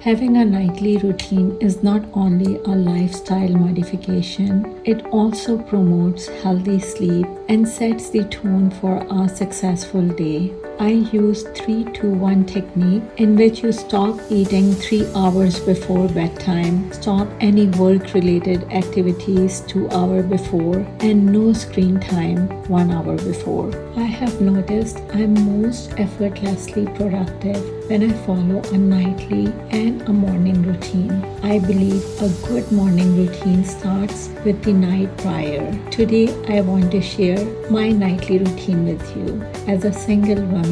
Having a nightly routine is not only a lifestyle modification, it also promotes healthy sleep and sets the tone for a successful day. I use 3-2-1 technique in which you stop eating 3 hours before bedtime, stop any work-related activities 2 hours before, and no screen time 1 hour before. I have noticed I'm most effortlessly productive when I follow a nightly and a morning routine. I believe a good morning routine starts with the night prior. Today, I want to share my nightly routine with you as a single woman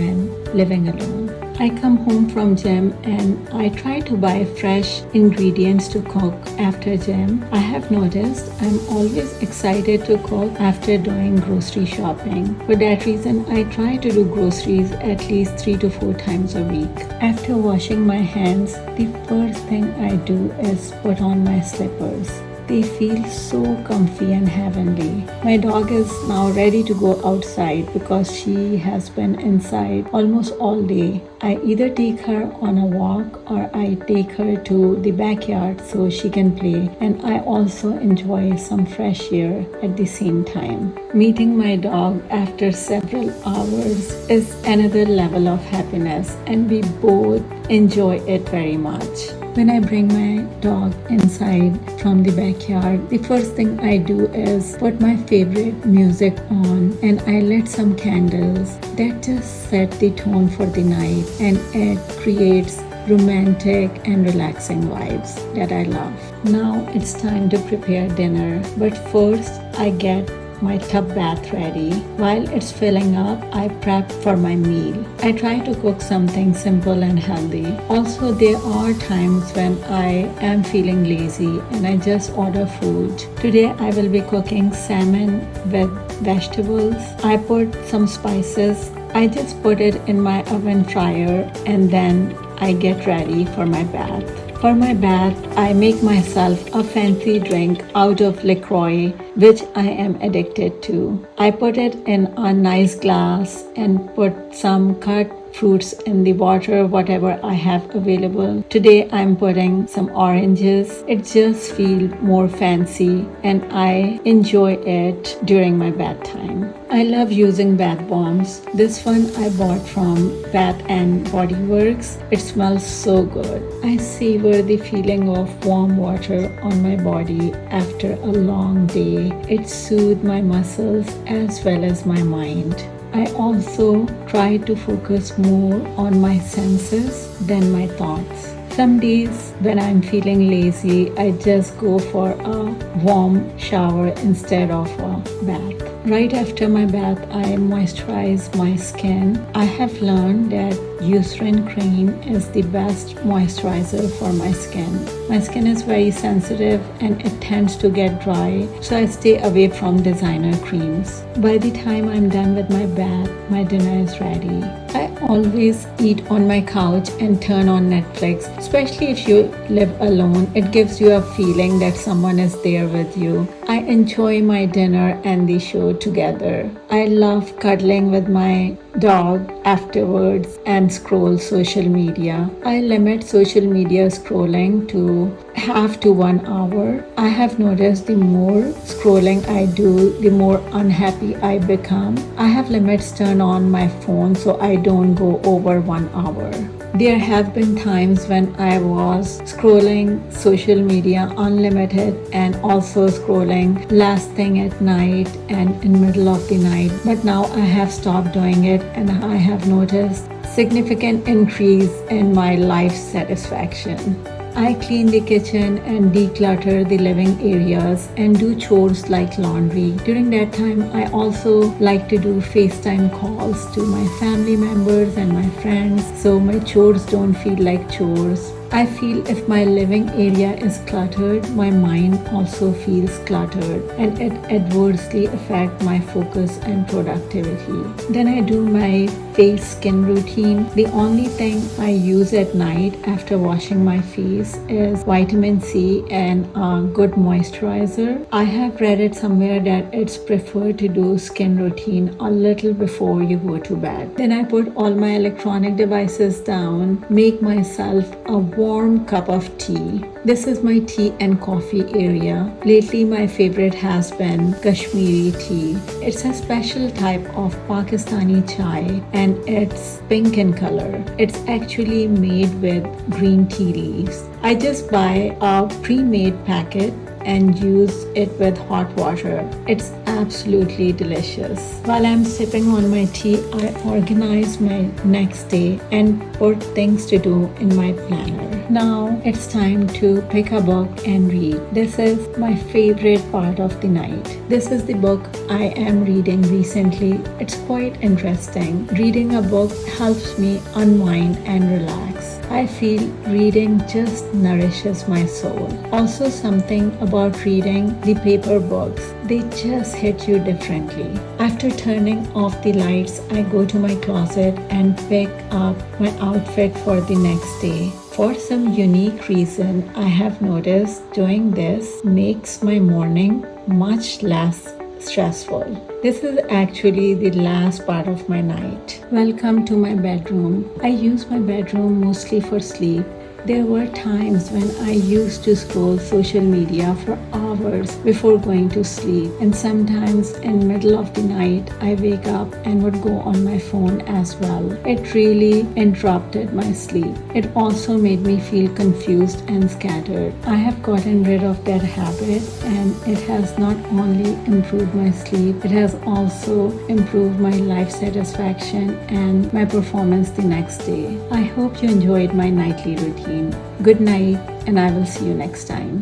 living alone. I come home from gym and I try to buy fresh ingredients to cook after gym. I have noticed I'm always excited to cook after doing grocery shopping. For that reason, I try to do groceries at least 3 to 4 times a week. After washing my hands, the first thing I do is put on my slippers. They feel so comfy and heavenly. My dog is now ready to go outside because she has been inside almost all day. I either take her on a walk or I take her to the backyard so she can play, and I also enjoy some fresh air at the same time. Meeting my dog after several hours is another level of happiness, and we both enjoy it very much. When I bring my dog inside from the backyard, the first thing I do is put my favorite music on and I lit some candles that just set the tone for the night, and it creates romantic and relaxing vibes that I love. Now it's time to prepare dinner, but first I get my tub bath ready. While it's filling up, I prep for my meal. I try to cook something simple and healthy. Also, there are times when I am feeling lazy and I just order food. Today, I will be cooking salmon with vegetables. I put some spices. I just put it in my oven fryer and then I get ready for my bath. For my bath, I make myself a fancy drink out of LaCroix, which I am addicted to. I put it in a nice glass and put some cut fruits in the water, whatever I have available. Today I'm putting some oranges. It just feels more fancy and I enjoy it during my bath time. I love using bath bombs. This one I bought from Bath and Body Works. It smells so good. I savor the feeling of warm water on my body after a long day. It soothes my muscles as well as my mind. I also try to focus more on my senses than my thoughts. Some days when I'm feeling lazy, I just go for a warm shower instead of a bath. Right after my bath, I moisturize my skin. I have learned that Eucerin cream is the best moisturizer for my skin. My skin is very sensitive and it tends to get dry, so I stay away from designer creams. By the time I'm done with my bath, my dinner is ready. I always eat on my couch and turn on Netflix, especially if you live alone. It gives you a feeling that someone is there with you. I enjoy my dinner and the show together. I love cuddling with my dog afterwards and scroll social media. I limit social media scrolling to half to 1 hour. I have noticed the more scrolling I do, the more unhappy I become. I have limits turned on my phone so I don't go over 1 hour. There have been times when I was scrolling social media unlimited and also scrolling last thing at night and in middle of the night. But now I have stopped doing it and I have noticed significant increase in my life satisfaction. I clean the kitchen and declutter the living areas and do chores like laundry. During that time, I also like to do FaceTime calls to my family members and my friends, so my chores don't feel like chores. I feel if my living area is cluttered, my mind also feels cluttered and it adversely affects my focus and productivity. Then I do my face skin routine. The only thing I use at night after washing my face is vitamin C and a good moisturizer. I have read it somewhere that it's preferred to do skin routine a little before you go to bed. Then I put all my electronic devices down, make myself a warm cup of tea. This is my tea and coffee area. Lately my favorite has been KASHMIRI tea. It's a special type of Pakistani chai and it's pink in color. It's actually made with green tea leaves. I just buy a pre-made packet and use it with hot water. It's absolutely delicious. While I'm sipping on my tea, I organize my next day and put things to do in my planner. Now it's time to pick a book and read. This is my favorite part of the night. This is the book I am reading recently. It's quite interesting. Reading a book helps me unwind and relax. I feel reading just nourishes my soul. Also, something about reading the paper books, they just hit you differently. After turning off the lights, I go to my closet and pick up my outfit for the next day. For some unique reason, I have noticed doing this makes my morning much less stressful. This is actually the last part of my night. Welcome to my bedroom. I use my bedroom mostly for sleep. There were times when I used to scroll social media for hours before going to sleep, and sometimes in middle of the night I wake up and would go on my phone as well. It really interrupted my sleep. It also made me feel confused and scattered. I have gotten rid of that habit and it has not only improved my sleep, it has also improved my life satisfaction and my performance the next day. I hope you enjoyed my nightly routine. Good night, and I will see you next time.